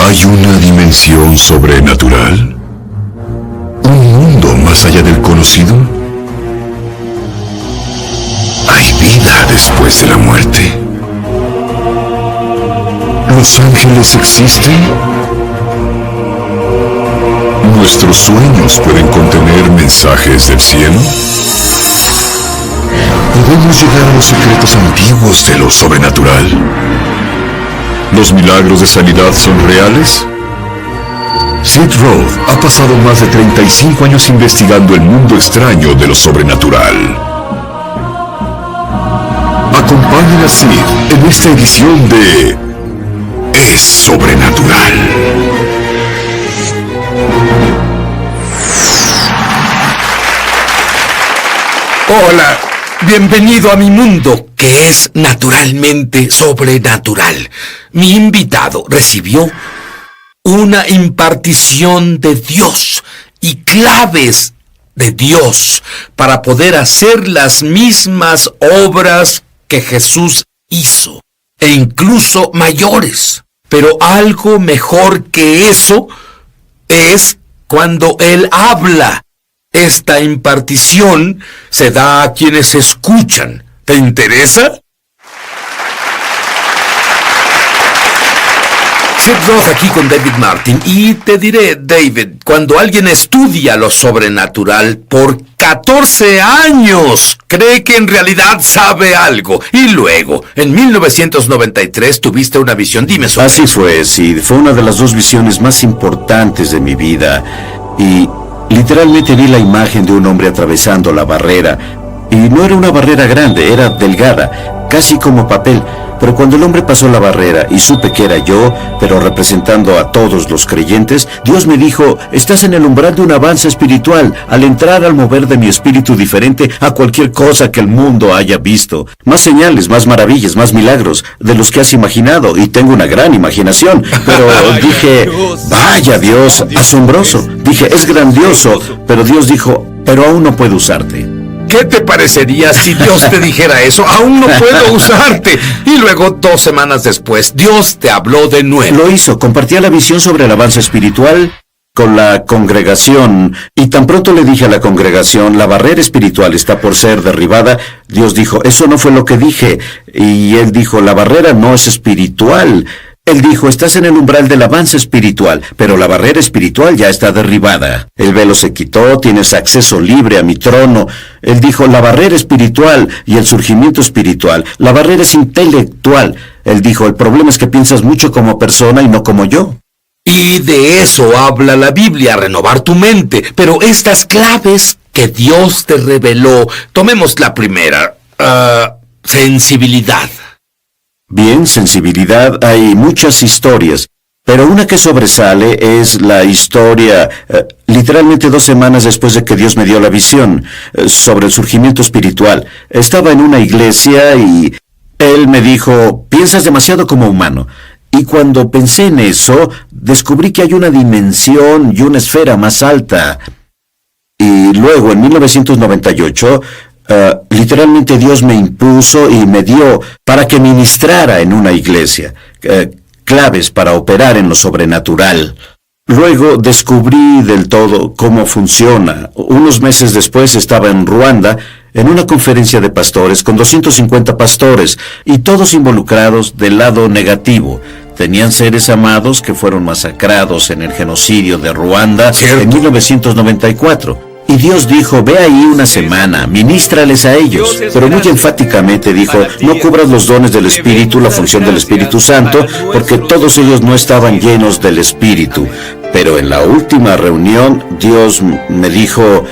¿Hay una dimensión sobrenatural? ¿Un mundo más allá del conocido? ¿Hay vida después de la muerte? ¿Los ángeles existen? ¿Nuestros sueños pueden contener mensajes del cielo? ¿Podemos llegar a los secretos antiguos de lo sobrenatural? ¿Los milagros de sanidad son reales? Sid Roth ha pasado más de 35 años investigando el mundo extraño de lo sobrenatural. Acompañen a Sid en esta edición de Es Sobrenatural. Hola, bienvenido a mi mundo, que es naturalmente sobrenatural. Mi invitado recibió una impartición de Dios y claves de Dios para poder hacer las mismas obras que Jesús hizo, e incluso mayores. Pero algo mejor que eso es cuando Él habla. Esta impartición se da a quienes escuchan. ¿Te interesa? Sid Roth aquí con David Martin, y te diré, David, cuando alguien estudia lo sobrenatural por 14 años, cree que en realidad sabe algo, y luego, en 1993, tuviste una visión. Dime sobre Así eso. fue, Sid. Fue una de las dos visiones más importantes de mi vida, y literalmente vi la imagen de un hombre atravesando la barrera, y no era una barrera grande, era delgada, casi como papel. Pero cuando el hombre pasó la barrera y supe que era yo, pero representando a todos los creyentes, Dios me dijo: estás en el umbral de un avance espiritual, al entrar al mover de mi espíritu diferente a cualquier cosa que el mundo haya visto. Más señales, más maravillas, más milagros de los que has imaginado, y tengo una gran imaginación. Pero dije, vaya Dios, asombroso. Dije, es grandioso, pero Dios dijo, pero aún no puedo usarte. ¿Qué te parecería si Dios te dijera eso? Aún no puedo usarte. Y luego, 2 semanas después, Dios te habló de nuevo. Lo hizo, compartía la visión sobre el avance espiritual con la congregación, y tan pronto le dije a la congregación, la barrera espiritual está por ser derribada, Dios dijo, eso no fue lo que dije. Y él dijo, la barrera no es espiritual. Él dijo, estás en el umbral del avance espiritual, pero la barrera espiritual ya está derribada. El velo se quitó, tienes acceso libre a mi trono. Él dijo, la barrera espiritual y el surgimiento espiritual. La barrera es intelectual. Él dijo, el problema es que piensas mucho como persona y no como yo. Y de eso habla la Biblia, renovar tu mente. Pero estas claves que Dios te reveló, tomemos la primera, sensibilidad. Bien, sensibilidad, hay muchas historias, pero una que sobresale es la historia, literalmente 2 semanas después de que Dios me dio la visión, sobre el surgimiento espiritual. Estaba en una iglesia y Él me dijo, piensas demasiado como humano. Y cuando pensé en eso, descubrí que hay una dimensión y una esfera más alta. Y luego, en 1998... literalmente Dios me impuso y me dio para que ministrara en una iglesia, claves para operar en lo sobrenatural. Luego descubrí del todo cómo funciona. Unos meses después estaba en Ruanda, en una conferencia de pastores con 250 pastores, y todos involucrados del lado negativo. Tenían seres amados que fueron masacrados en el genocidio de Ruanda en 1994. Y Dios dijo, ve ahí una semana, ministrales a ellos. Pero muy enfáticamente dijo, no cubras los dones del Espíritu, la función del Espíritu Santo, porque todos ellos no estaban llenos del Espíritu. Pero en la última reunión, Dios me dijo,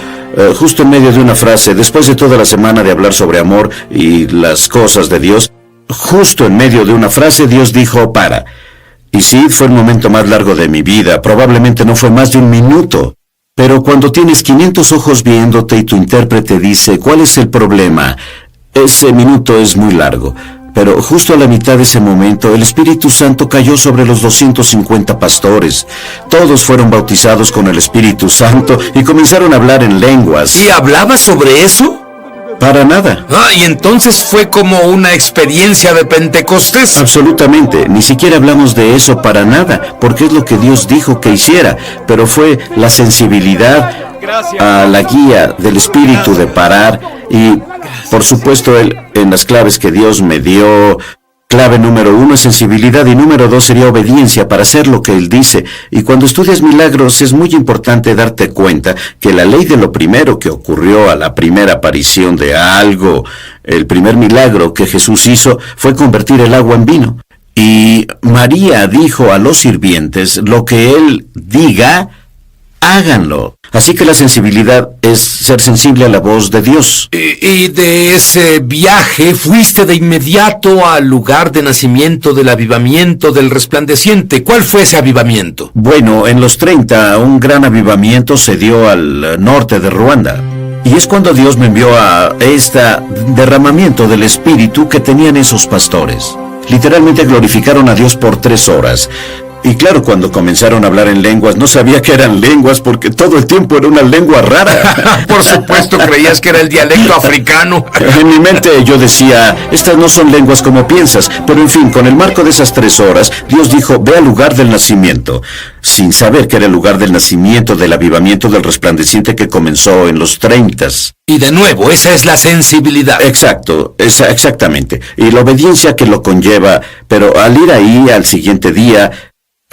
justo en medio de una frase, después de toda la semana de hablar sobre amor y las cosas de Dios, justo en medio de una frase, Dios dijo, para. Y sí, fue el momento más largo de mi vida, probablemente no fue más de 1 minuto. Pero cuando tienes 500 ojos viéndote y tu intérprete dice, ¿cuál es el problema? Ese minuto es muy largo. Pero justo a la mitad de ese momento, el Espíritu Santo cayó sobre los 250 pastores. Todos fueron bautizados con el Espíritu Santo y comenzaron a hablar en lenguas. ¿Y hablaba sobre eso? Para nada. Y entonces fue como una experiencia de Pentecostés. Absolutamente. Ni siquiera hablamos de eso para nada, porque es lo que Dios dijo que hiciera. Pero fue la sensibilidad a la guía del Espíritu de parar y, por supuesto, en las claves que Dios me dio. Clave número 1 es sensibilidad y número 2 sería obediencia para hacer lo que Él dice. Y cuando estudias milagros es muy importante darte cuenta que la ley de lo primero que ocurrió a la primera aparición de algo, el primer milagro que Jesús hizo fue convertir el agua en vino. Y María dijo a los sirvientes, lo que Él diga, háganlo. Así que la sensibilidad es ser sensible a la voz de Dios. Y de ese viaje fuiste de inmediato al lugar de nacimiento del avivamiento del resplandeciente. ¿Cuál fue ese avivamiento? Bueno, en los 30, un gran avivamiento se dio al norte de Ruanda. Y es cuando Dios me envió a este derramamiento del Espíritu que tenían esos pastores. Literalmente glorificaron a Dios por 3 horas. Y claro, cuando comenzaron a hablar en lenguas, no sabía que eran lenguas porque todo el tiempo era una lengua rara. Por supuesto, creías que era el dialecto africano. En mi mente yo decía, estas no son lenguas como piensas. Pero en fin, con el marco de esas 3 horas, Dios dijo, ve al lugar del nacimiento. Sin saber que era el lugar del nacimiento del avivamiento del resplandeciente que comenzó en los 30. Y de nuevo, esa es la sensibilidad. Exacto, exactamente. Y la obediencia que lo conlleva. Pero al ir ahí al siguiente día,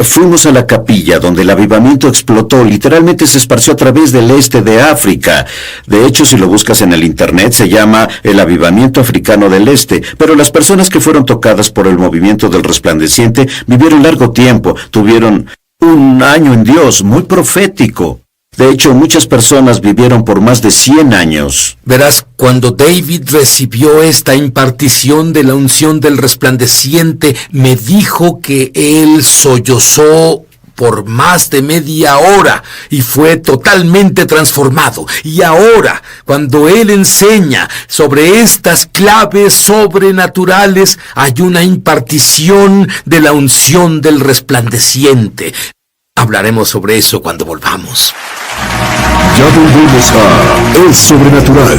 fuimos a la capilla donde el avivamiento explotó, literalmente se esparció a través del este de África. De hecho, si lo buscas en el internet, se llama el avivamiento africano del este. Pero las personas que fueron tocadas por el movimiento del resplandeciente vivieron largo tiempo, tuvieron un año en Dios, muy profético. De hecho, muchas personas vivieron por más de 100 años. Verás, cuando David recibió esta impartición de la unción del resplandeciente, me dijo que él sollozó por más de media hora y fue totalmente transformado. Y ahora, cuando él enseña sobre estas claves sobrenaturales, hay una impartición de la unción del resplandeciente. Hablaremos sobre eso cuando volvamos. Ya volvemos a El Sobrenatural.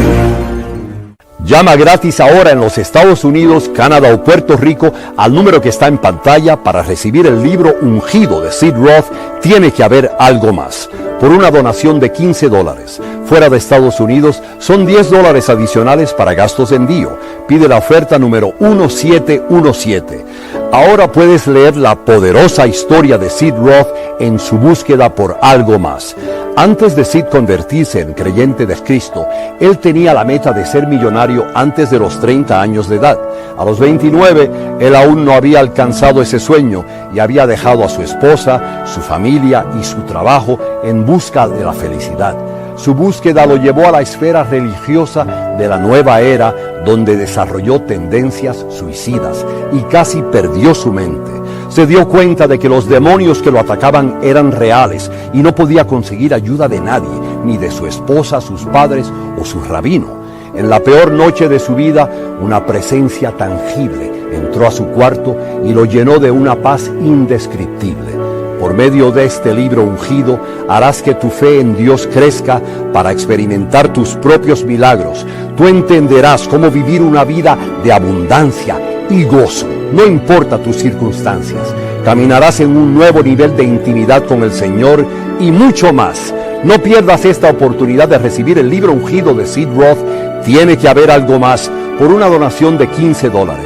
Llama gratis ahora en los Estados Unidos, Canadá o Puerto Rico al número que está en pantalla para recibir el libro ungido de Sid Roth, Tiene que haber algo más, por una donación de $15. Fuera de Estados Unidos son $10 adicionales para gastos de envío. Pide la oferta número 1717. Ahora puedes leer la poderosa historia de Sid Roth en su búsqueda por algo más. Antes de Sid convertirse en creyente de Cristo, él tenía la meta de ser millonario antes de los 30 años de edad. A los 29, él aún no había alcanzado ese sueño y había dejado a su esposa, su familia y su trabajo en busca de la felicidad. Su búsqueda lo llevó a la esfera religiosa de la nueva era, donde desarrolló tendencias suicidas y casi perdió su mente. Se dio cuenta de que los demonios que lo atacaban eran reales y no podía conseguir ayuda de nadie, ni de su esposa, sus padres o su rabino. En la peor noche de su vida, una presencia tangible entró a su cuarto y lo llenó de una paz indescriptible. Por medio de este libro ungido, harás que tu fe en Dios crezca para experimentar tus propios milagros. Tú entenderás cómo vivir una vida de abundancia y gozo, no importa tus circunstancias. Caminarás en un nuevo nivel de intimidad con el Señor y mucho más. No pierdas esta oportunidad de recibir el libro ungido de Sid Roth, Tiene que haber algo más, por una donación de $15.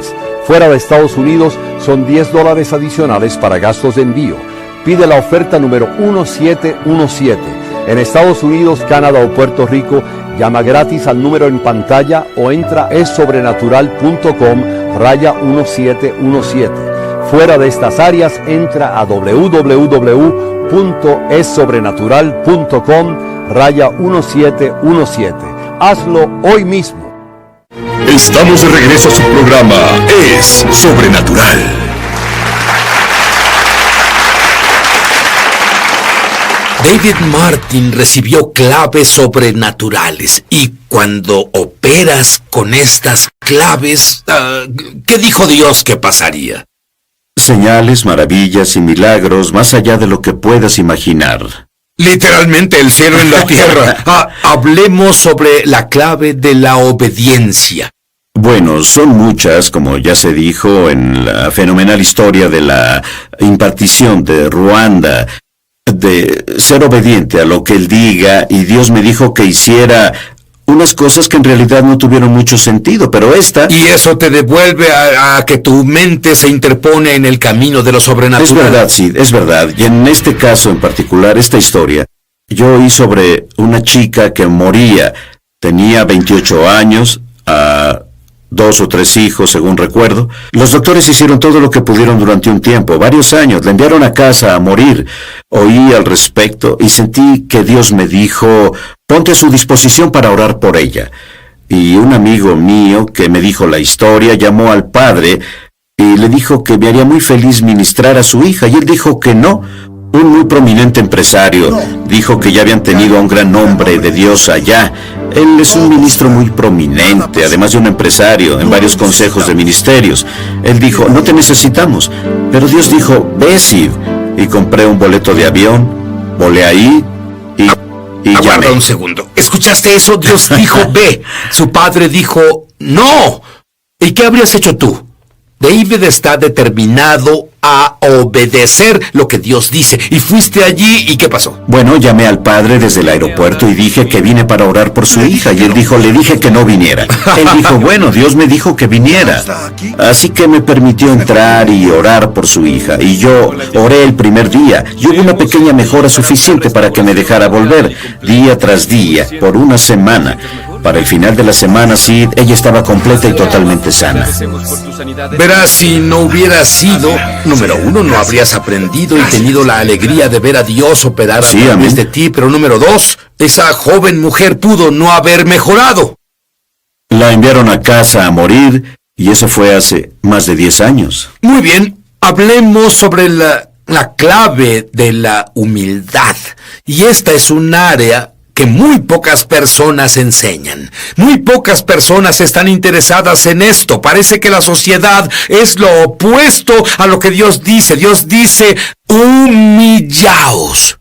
Fuera de Estados Unidos son $10 adicionales para gastos de envío. Pide la oferta número 1717. En Estados Unidos, Canadá o Puerto Rico, llama gratis al número en pantalla o entra a esobrenatural.com/1717. Fuera de estas áreas, entra a www.esobrenatural.com/1717. Hazlo hoy mismo. Estamos de regreso a su programa Es Sobrenatural. David Martin recibió claves sobrenaturales y cuando operas con estas claves, ¿qué dijo Dios que pasaría? Señales, maravillas y milagros más allá de lo que puedas imaginar. Literalmente el cielo en la tierra. Hablemos sobre la clave de la obediencia. Bueno, son muchas, como ya se dijo en la fenomenal historia de la impartición de Ruanda, de ser obediente a lo que Él diga, y Dios me dijo que hiciera unas cosas que en realidad no tuvieron mucho sentido, pero esta... Y eso te devuelve a que tu mente se interpone en el camino de lo sobrenatural. Es verdad, Sid, es verdad. Y en este caso en particular, esta historia, yo oí sobre una chica que moría. Tenía 28 años, 2 o 3 hijos, según recuerdo. Los doctores hicieron todo lo que pudieron durante un tiempo, varios años. La enviaron a casa a morir. Oí al respecto y sentí que Dios me dijo, ponte a su disposición para orar por ella. Y un amigo mío que me dijo la historia llamó al padre y le dijo que me haría muy feliz ministrar a su hija. Y él dijo que no. Un muy prominente empresario dijo que ya habían tenido a un gran hombre de Dios allá. Él es un ministro muy prominente, además de un empresario, en varios consejos de ministerios. Él dijo, no te necesitamos. Pero Dios dijo, ve, Sid. Y compré un boleto de avión, volé ahí y Aguarda llamé. un segundo. ¿Escuchaste eso? Dios dijo, ve. Su padre dijo, no. ¿Y qué habrías hecho tú? David está determinado a obedecer lo que Dios dice. Y fuiste allí, ¿y qué pasó? Bueno, llamé al padre desde el aeropuerto y dije que vine para orar por su hija. Y él dijo, le dije que no viniera. Él dijo, bueno, Dios me dijo que viniera. Así que me permitió entrar y orar por su hija. Y yo oré el primer día. Y hubo una pequeña mejora suficiente para que me dejara volver, día tras día, por una semana. Para el final de la semana, Sid, ella estaba completa y totalmente sana. Verás, si no hubiera sido, número uno, no habrías aprendido y tenido la alegría de ver a Dios operar a Sí, través amén. de ti, pero número dos, esa joven mujer pudo no haber mejorado. La enviaron a casa a morir y eso fue hace más de 10 años. Muy bien, hablemos sobre la clave de la humildad. Y esta es un área que muy pocas personas enseñan. Muy pocas personas están interesadas en esto. Parece que la sociedad es lo opuesto a lo que Dios dice. Dios dice, humillaos.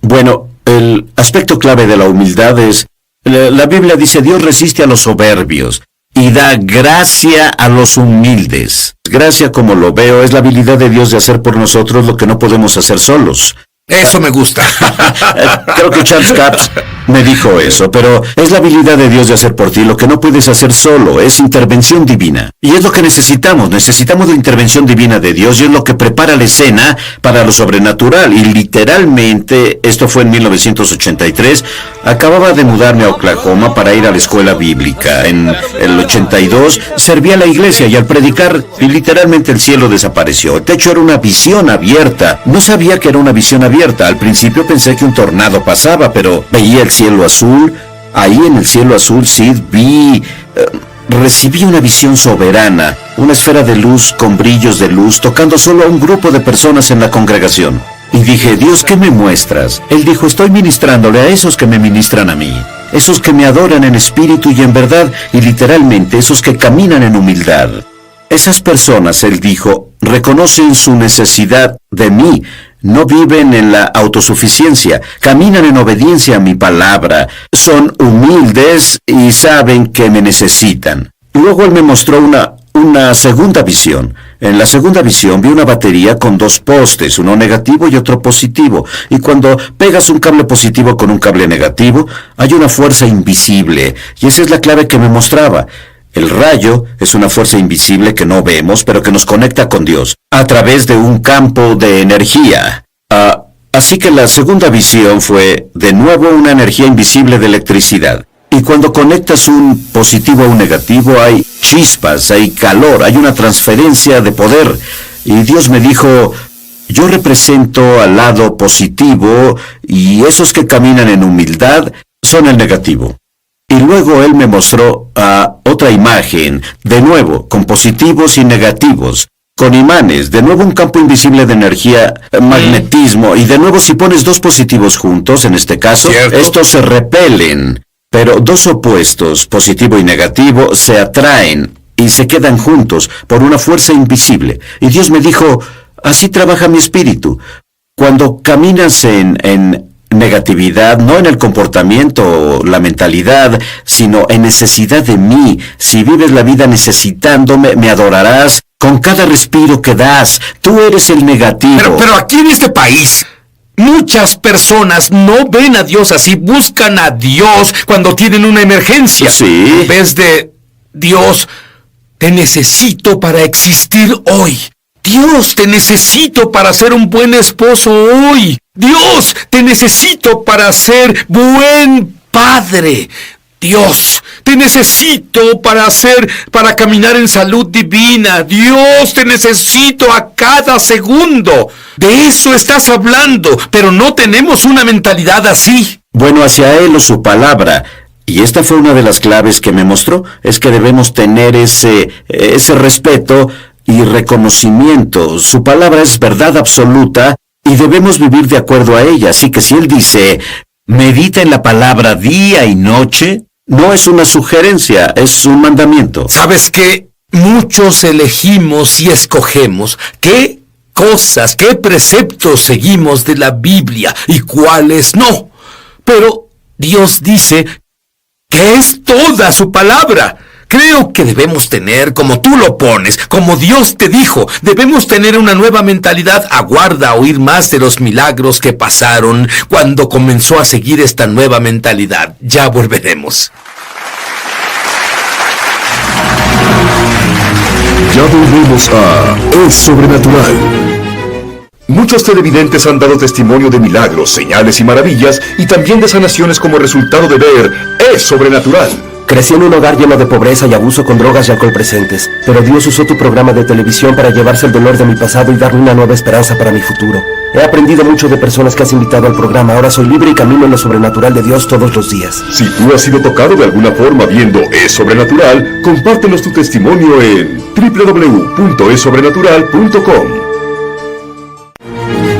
Bueno, el aspecto clave de la humildad es, la Biblia dice, Dios resiste a los soberbios y da gracia a los humildes. Gracia, como lo veo, es la habilidad de Dios de hacer por nosotros lo que no podemos hacer solos. Eso me gusta. Creo que Charles Capps me dijo eso, pero es la habilidad de Dios de hacer por ti lo que no puedes hacer solo, es intervención divina. Y es lo que necesitamos la intervención divina de Dios y es lo que prepara la escena para lo sobrenatural. Y literalmente, esto fue en 1983, acababa de mudarme a Oklahoma para ir a la escuela bíblica. En el 82 serví a la iglesia y al predicar, literalmente el cielo desapareció. El techo era una visión abierta. No sabía que era una visión abierta. Al principio pensé que un tornado pasaba, pero veía el cielo azul. Ahí en el cielo azul, Sid, recibí una visión soberana, una esfera de luz con brillos de luz tocando solo a un grupo de personas en la congregación. Y dije, Dios, ¿qué me muestras? Él dijo, estoy ministrándole a esos que me ministran a mí, esos que me adoran en espíritu y en verdad, y literalmente esos que caminan en humildad. Esas personas, él dijo, reconocen su necesidad de mí. No viven en la autosuficiencia, caminan en obediencia a mi palabra, son humildes y saben que me necesitan. Luego él me mostró una segunda visión. En la segunda visión vi una batería con 2 postes, uno negativo y otro positivo. Y cuando pegas un cable positivo con un cable negativo, hay una fuerza invisible. Y esa es la clave que me mostraba. El rayo es una fuerza invisible que no vemos, pero que nos conecta con Dios, a través de un campo de energía. Así que la segunda visión fue, de nuevo, una energía invisible de electricidad. Y cuando conectas un positivo a un negativo, hay chispas, hay calor, hay una transferencia de poder. Y Dios me dijo, yo represento al lado positivo y esos que caminan en humildad son el negativo. Y luego él me mostró otra imagen, de nuevo, con positivos y negativos, con imanes, de nuevo un campo invisible de energía, magnetismo, y de nuevo si pones 2 positivos juntos, en este caso, ¿cierto? Estos se repelen, pero 2 opuestos, positivo y negativo, se atraen y se quedan juntos por una fuerza invisible. Y Dios me dijo, así trabaja mi espíritu. Cuando caminas en negatividad, no en el comportamiento o la mentalidad, sino en necesidad de mí, si vives la vida necesitándome, me adorarás con cada respiro que das. Tú eres el negativo. Pero aquí en este país, muchas personas no ven a Dios así, buscan a Dios cuando tienen una emergencia. Sí. En vez de, Dios, te necesito para existir hoy. Dios, te necesito para ser un buen esposo hoy. Dios, te necesito para ser buen padre. Dios, te necesito para caminar en salud divina. Dios, te necesito a cada segundo. De eso estás hablando, pero no tenemos una mentalidad así. Bueno, hacia Él o su palabra. Y esta fue una de las claves que me mostró, es que debemos tener ese respeto y reconocimiento. Su palabra es verdad absoluta y debemos vivir de acuerdo a ella. Así que si Él dice, medita en la palabra día y noche, no es una sugerencia, es un mandamiento. ¿Sabes qué? Muchos elegimos y escogemos qué cosas, qué preceptos seguimos de la Biblia y cuáles no. Pero Dios dice que es toda su palabra. Creo que debemos tener, como tú lo pones, como Dios te dijo, debemos tener una nueva mentalidad. Aguarda a oír más de los milagros que pasaron cuando comenzó a seguir esta nueva mentalidad. Ya volveremos. Ya volvemos a Es Sobrenatural. Muchos televidentes han dado testimonio de milagros, señales y maravillas, y también de sanaciones como resultado de ver Es Sobrenatural. Crecí en un hogar lleno de pobreza y abuso con drogas y alcohol presentes, pero Dios usó tu programa de televisión para llevarse el dolor de mi pasado y darme una nueva esperanza para mi futuro. He aprendido mucho de personas que has invitado al programa. Ahora soy libre y camino en lo sobrenatural de Dios todos los días. Si tú has sido tocado de alguna forma viendo Es Sobrenatural, compártenos tu testimonio en www.esobrenatural.com.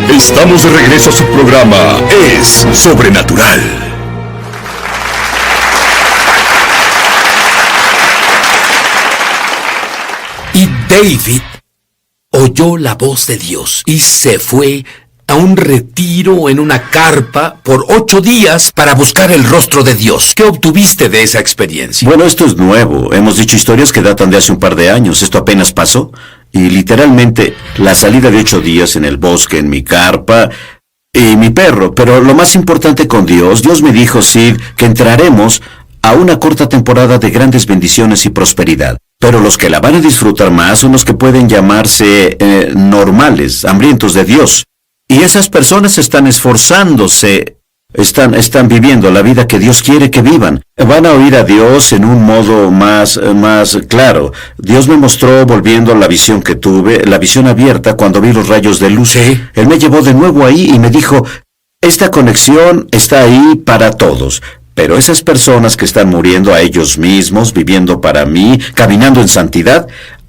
Estamos de regreso a su programa Es Sobrenatural. Y David oyó la voz de Dios y se fue a un retiro en una carpa por 8 días para buscar el rostro de Dios. ¿Qué obtuviste de esa experiencia? Bueno, esto es nuevo. Hemos dicho historias que datan de hace un par de años. Esto apenas pasó. Y literalmente la salida de 8 días en el bosque, en mi carpa y mi perro. Pero lo más importante con Dios me dijo, Sid, que entraremos a una corta temporada de grandes bendiciones y prosperidad. Pero los que la van a disfrutar más son los que pueden llamarse normales, hambrientos de Dios. Y esas personas están esforzándose, están viviendo la vida que Dios quiere que vivan. Van a oír a Dios en un modo más claro. Dios me mostró, volviendo a la visión que tuve, la visión abierta cuando vi los rayos de luz. ¿Sí? Él me llevó de nuevo ahí y me dijo, esta conexión está ahí para todos. Pero esas personas que están muriendo a ellos mismos, viviendo para mí, caminando en santidad,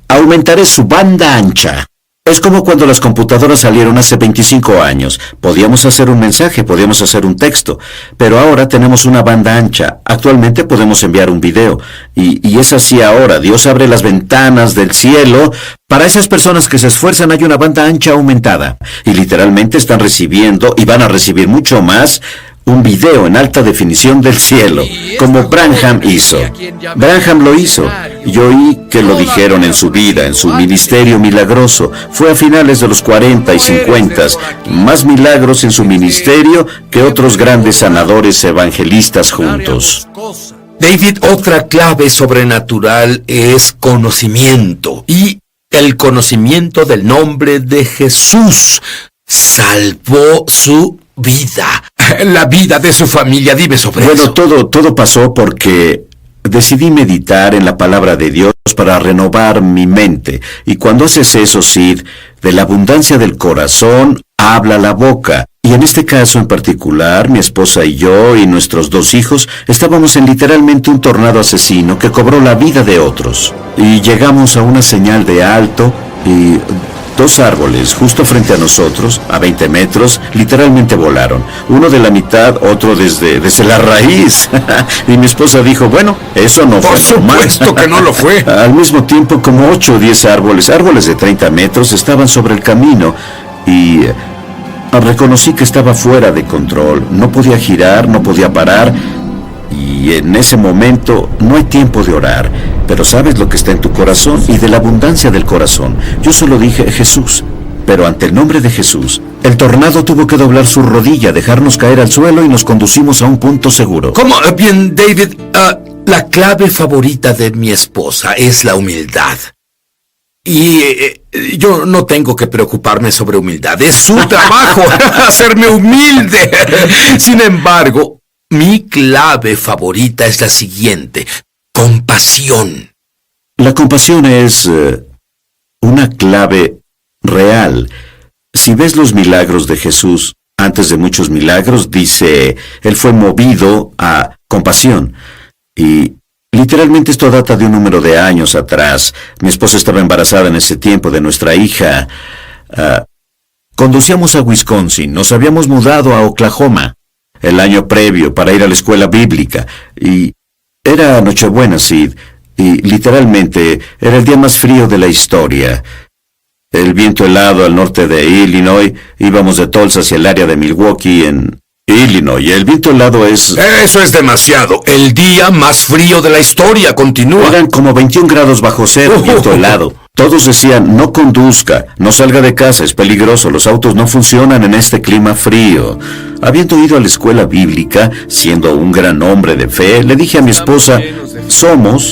aumentaré su banda ancha. Es como cuando las computadoras salieron hace 25 años. Podíamos hacer un mensaje, podíamos hacer un texto, pero ahora tenemos una banda ancha. Actualmente podemos enviar un video. Y es así ahora. Dios abre las ventanas del cielo. Para esas personas que se esfuerzan hay una banda ancha aumentada. Y literalmente están recibiendo, y van a recibir mucho más, un video en alta definición del cielo, como Branham hizo. Branham lo hizo. Yo oí que lo dijeron en su vida, en su ministerio milagroso. Fue a finales de los 40 y 50. Más milagros en su ministerio que otros grandes sanadores evangelistas juntos. David, otra clave sobrenatural es conocimiento. Y el conocimiento del nombre de Jesús salvó su vida, la vida de su familia. Dime sobre eso. Bueno, todo pasó porque decidí meditar en la palabra de Dios para renovar mi mente. Y cuando haces eso, Sid, de la abundancia del corazón habla la boca. Y en este caso en particular, mi esposa y yo y nuestros 2 hijos estábamos en literalmente un tornado asesino que cobró la vida de otros. Y llegamos a una señal de alto y 2 árboles justo frente a nosotros, a 20 metros, literalmente volaron. Uno de la mitad, otro desde la raíz. Y mi esposa dijo, bueno, eso no fue normal. Por supuesto que no lo fue. Al mismo tiempo, como 8 o 10 árboles de 30 metros, estaban sobre el camino. Y reconocí que estaba fuera de control. No podía girar, no podía parar. Y en ese momento no hay tiempo de orar, pero sabes lo que está en tu corazón y de la abundancia del corazón. Yo solo dije Jesús, pero ante el nombre de Jesús, el tornado tuvo que doblar su rodilla, dejarnos caer al suelo y nos conducimos a un punto seguro. ¿Cómo? Bien, David, la clave favorita de mi esposa es la humildad. Y yo no tengo que preocuparme sobre humildad. Es su trabajo hacerme humilde. Sin embargo, mi clave favorita es la siguiente: compasión. La compasión es una clave real. Si ves los milagros de Jesús, antes de muchos milagros, dice, Él fue movido a compasión. Y literalmente esto data de un número de años atrás. Mi esposa estaba embarazada en ese tiempo de nuestra hija. Conducíamos a Wisconsin, nos habíamos mudado a Oklahoma el año previo para ir a la escuela bíblica. Y era Nochebuena, Sid, y literalmente era el día más frío de la historia. El viento helado al norte de Illinois, íbamos de Tulsa hacia el área de Milwaukee en Illinois. El viento helado es... Eso es demasiado. El día más frío de la historia continúa. Eran como 21 grados bajo cero, viento helado. Todos decían, no conduzca, no salga de casa, es peligroso, los autos no funcionan en este clima frío. Habiendo ido a la escuela bíblica, siendo un gran hombre de fe, le dije a mi esposa,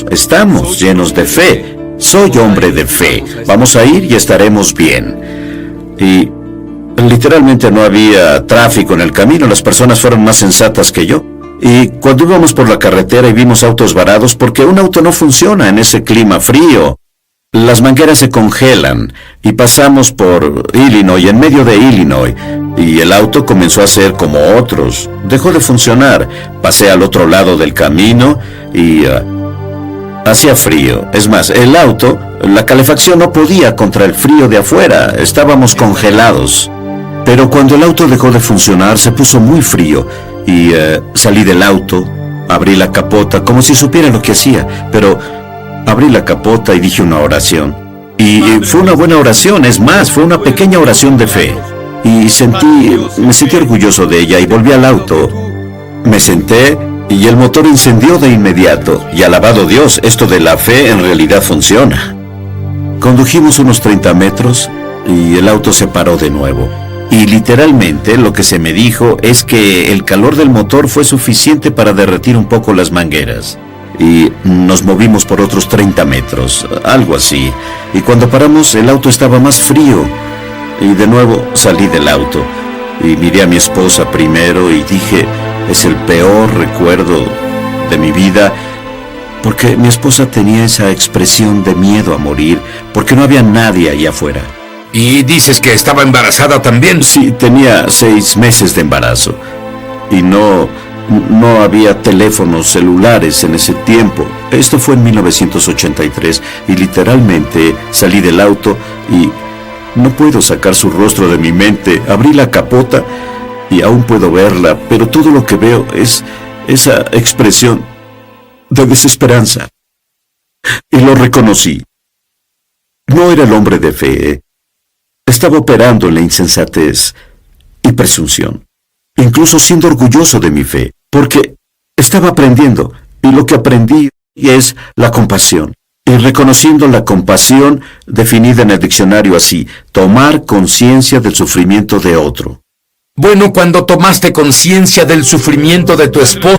estamos llenos de fe. Soy hombre de fe. Vamos a ir y estaremos bien. Y literalmente no había tráfico en el camino, las personas fueron más sensatas que yo. Y cuando íbamos por la carretera y vimos autos varados, porque un auto no funciona en ese clima frío, las mangueras se congelan y pasamos por Illinois, en medio de Illinois, y el auto comenzó a ser como otros. Dejó de funcionar. Pasé al otro lado del camino y hacía frío. Es más, el auto, la calefacción no podía contra el frío de afuera. Estábamos congelados. Pero cuando el auto dejó de funcionar, se puso muy frío y salí del auto, abrí la capota como si supiera lo que hacía, pero abrí la capota y dije una oración. Y fue una buena oración, es más, fue una pequeña oración de fe. Y me sentí orgulloso de ella y volví al auto. Me senté y el motor encendió de inmediato. Y alabado Dios, esto de la fe en realidad funciona. Condujimos unos 30 metros y el auto se paró de nuevo. Y literalmente lo que se me dijo es que el calor del motor fue suficiente para derretir un poco las mangueras. Y nos movimos por otros 30 metros, algo así. Y cuando paramos, el auto estaba más frío. Y de nuevo salí del auto. Y miré a mi esposa primero y dije, es el peor recuerdo de mi vida. Porque mi esposa tenía esa expresión de miedo a morir, porque no había nadie allá afuera. ¿Y dices que estaba embarazada también? Sí, tenía 6 meses de embarazo. Y no había teléfonos celulares en ese tiempo. Esto fue en 1983 y literalmente salí del auto y no puedo sacar su rostro de mi mente. Abrí la capota y aún puedo verla, pero todo lo que veo es esa expresión de desesperanza. Y lo reconocí. No era el hombre de fe. Estaba operando en la insensatez y presunción. Incluso siendo orgulloso de mi fe, porque estaba aprendiendo, y lo que aprendí es la compasión. Y reconociendo la compasión, definida en el diccionario así, tomar conciencia del sufrimiento de otro. Bueno, cuando tomaste conciencia del sufrimiento de tu esposa...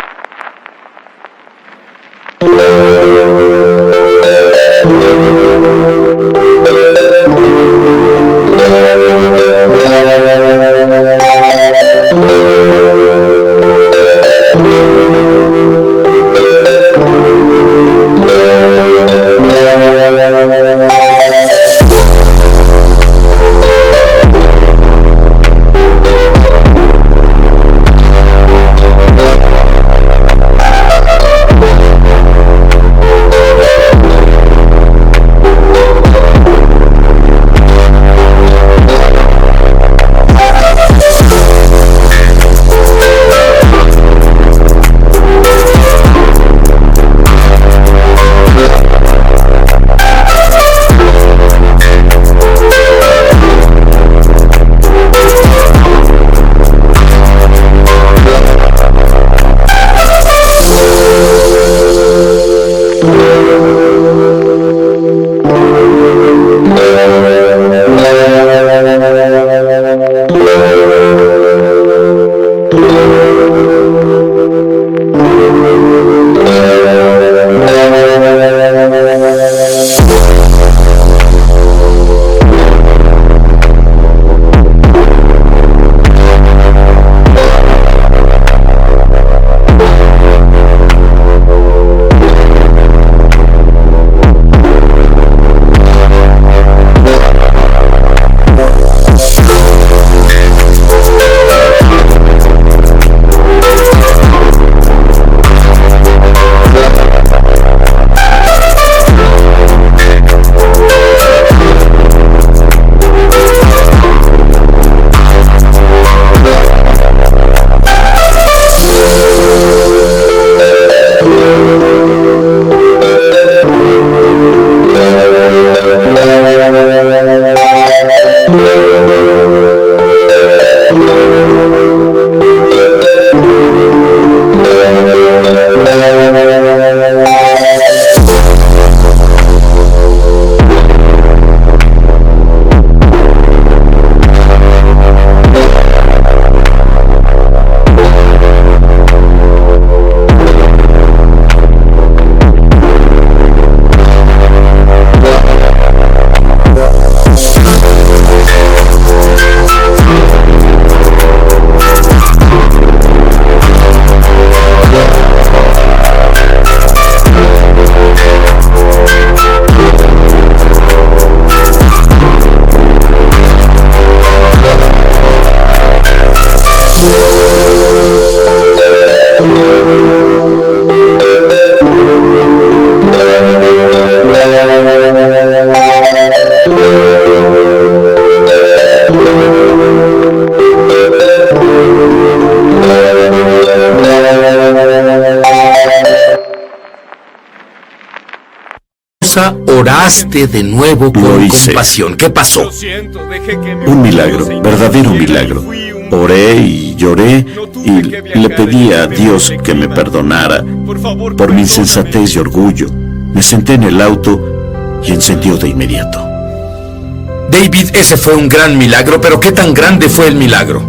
Oraste de nuevo con compasión. ¿Qué pasó? Un milagro, verdadero milagro. Oré y lloré y le pedí a Dios que me perdonara por mi insensatez y orgullo. Me senté en el auto y encendió de inmediato. David, ese fue un gran milagro, pero ¿qué tan grande fue el milagro?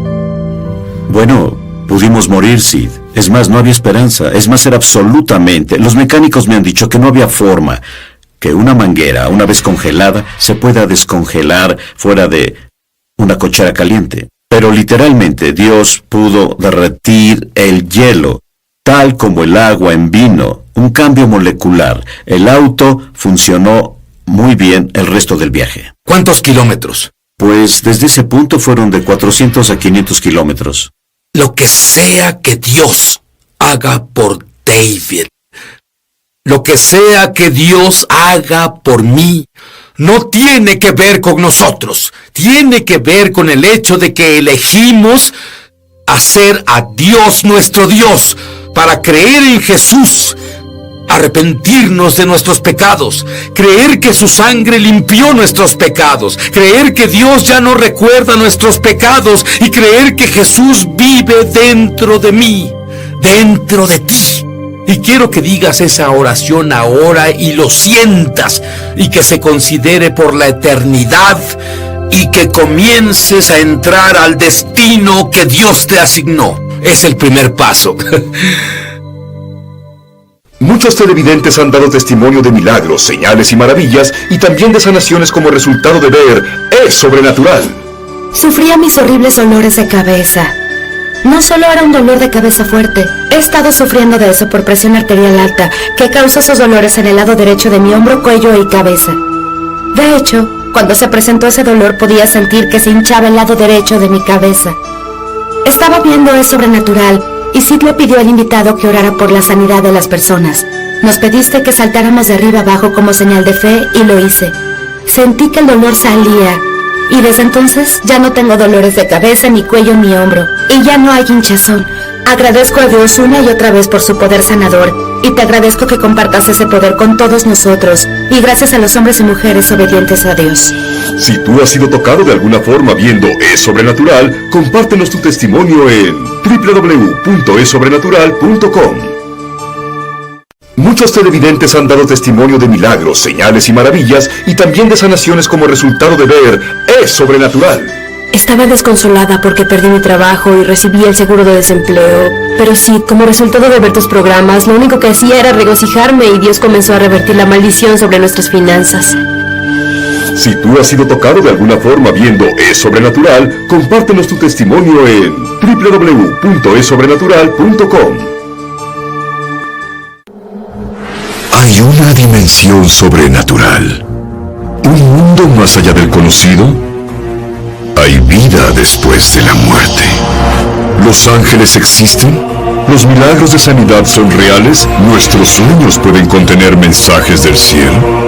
Bueno, pudimos morir, Sid. Es más, no había esperanza. Es más, era absolutamente... Los mecánicos me han dicho que no había forma que una manguera, una vez congelada, se pueda descongelar fuera de una cochera caliente. Pero literalmente Dios pudo derretir el hielo, tal como el agua en vino, un cambio molecular. El auto funcionó muy bien el resto del viaje. ¿Cuántos kilómetros? Pues desde ese punto fueron de 400 a 500 kilómetros. Lo que sea que Dios haga por David, lo que sea que Dios haga por mí, no tiene que ver con nosotros. Tiene que ver con el hecho de que elegimos hacer a Dios nuestro Dios para creer en Jesús, arrepentirnos de nuestros pecados, creer que su sangre limpió nuestros pecados, creer que Dios ya no recuerda nuestros pecados y creer que Jesús vive dentro de mí, dentro de ti. Y quiero que digas esa oración ahora y lo sientas y que se considere por la eternidad y que comiences a entrar al destino que Dios te asignó. Es el primer paso. Muchos televidentes han dado testimonio de milagros, señales y maravillas y también de sanaciones como resultado de ver Es Sobrenatural. Sufría mis horribles dolores de cabeza. No solo era un dolor de cabeza fuerte, he estado sufriendo de eso por presión arterial alta, que causa esos dolores en el lado derecho de mi hombro, cuello y cabeza. De hecho, cuando se presentó ese dolor podía sentir que se hinchaba el lado derecho de mi cabeza. Estaba viendo Es Sobrenatural y Sid le pidió al invitado que orara por la sanidad de las personas. Nos pediste que saltáramos de arriba abajo como señal de fe y lo hice. Sentí que el dolor salía. Y desde entonces ya no tengo dolores de cabeza, ni cuello, ni hombro. Y ya no hay hinchazón. Agradezco a Dios una y otra vez por su poder sanador. Y te agradezco que compartas ese poder con todos nosotros. Y gracias a los hombres y mujeres obedientes a Dios. Si tú has sido tocado de alguna forma viendo Es Sobrenatural, compártenos tu testimonio en www.esobrenatural.com. Muchos televidentes han dado testimonio de milagros, señales y maravillas y también de sanaciones como resultado de ver Es Sobrenatural. Estaba desconsolada porque perdí mi trabajo y recibí el seguro de desempleo. Pero sí, como resultado de ver tus programas, lo único que hacía era regocijarme y Dios comenzó a revertir la maldición sobre nuestras finanzas. Si tú has sido tocado de alguna forma viendo Es Sobrenatural, compártenos tu testimonio en www.esobrenatural.com. Hay una dimensión sobrenatural, un mundo más allá del conocido. Hay vida después de la muerte. ¿Los ángeles existen? ¿Los milagros de sanidad son reales? ¿Nuestros sueños pueden contener mensajes del cielo?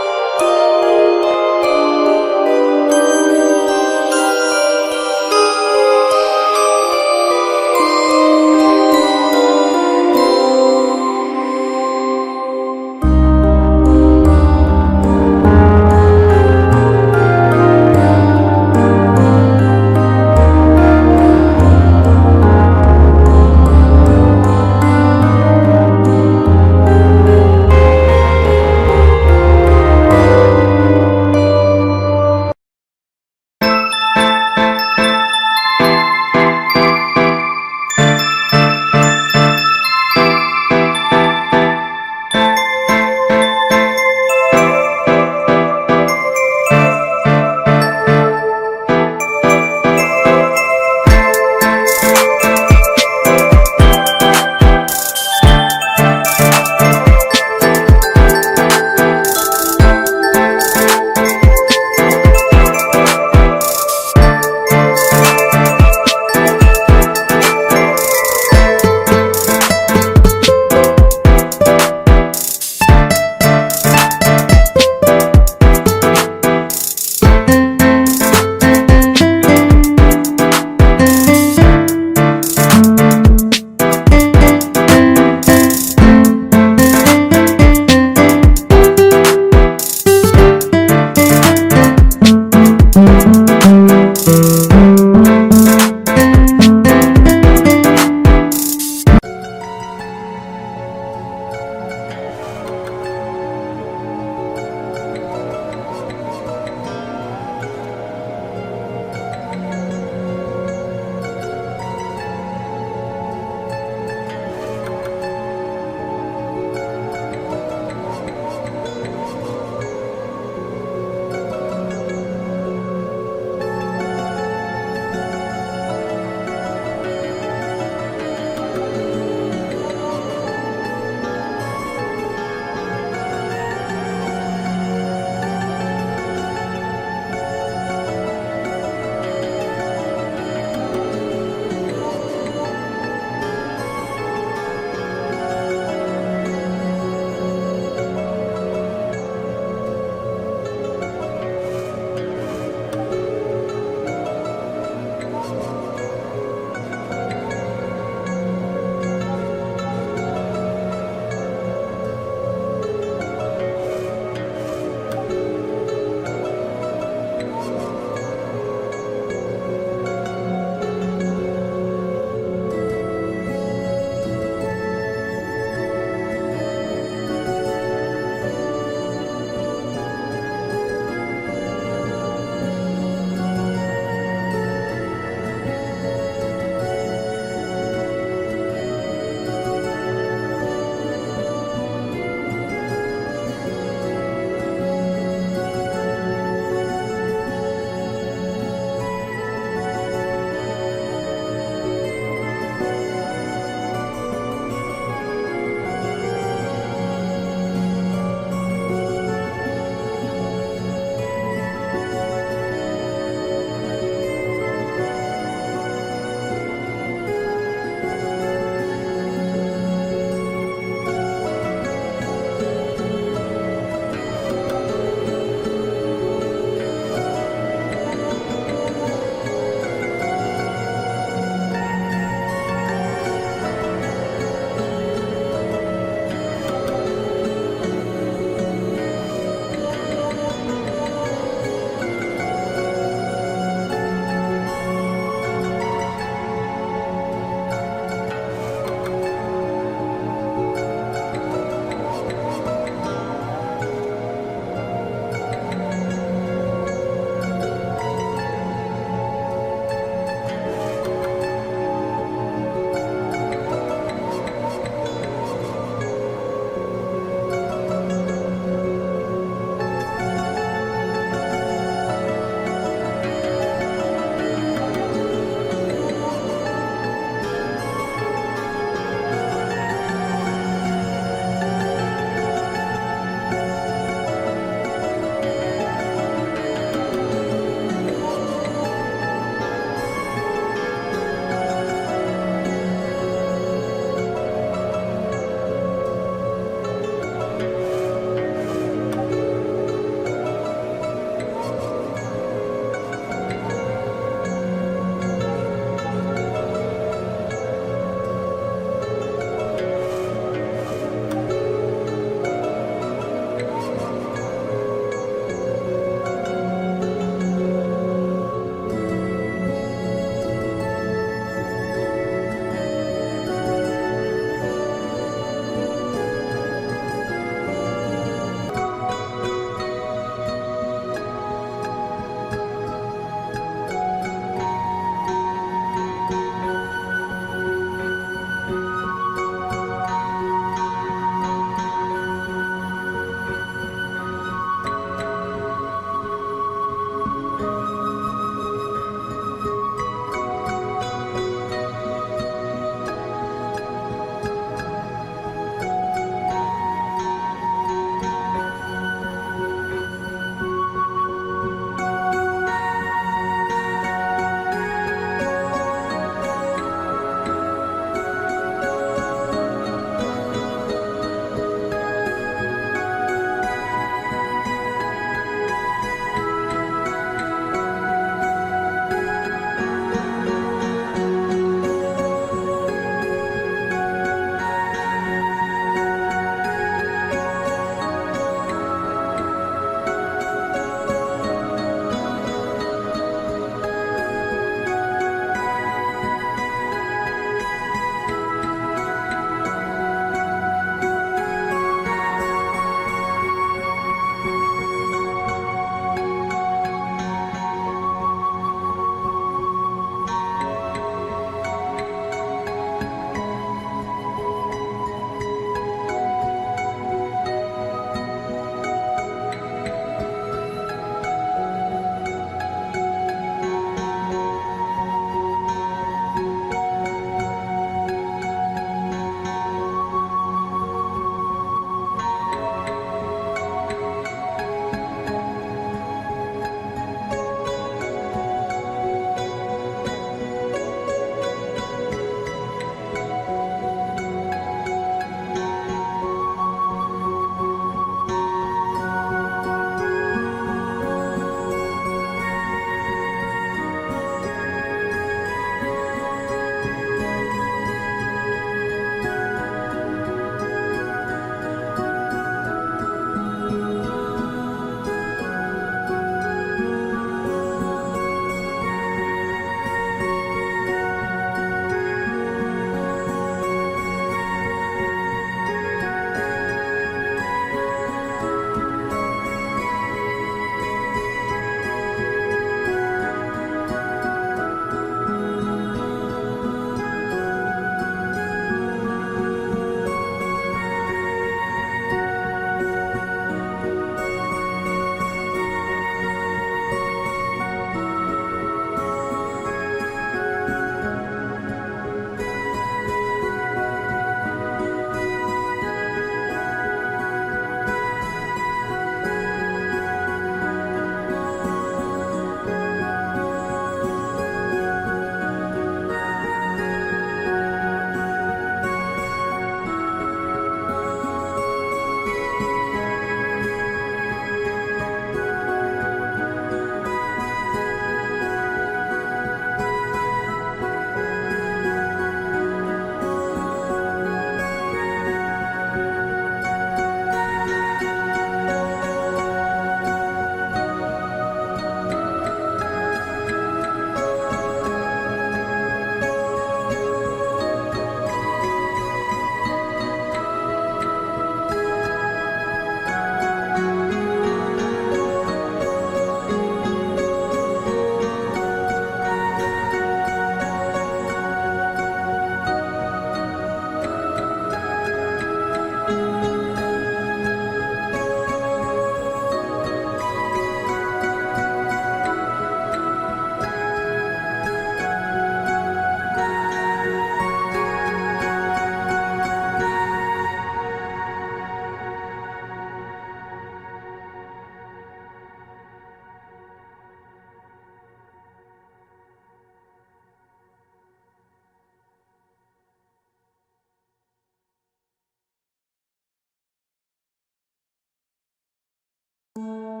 Thank you.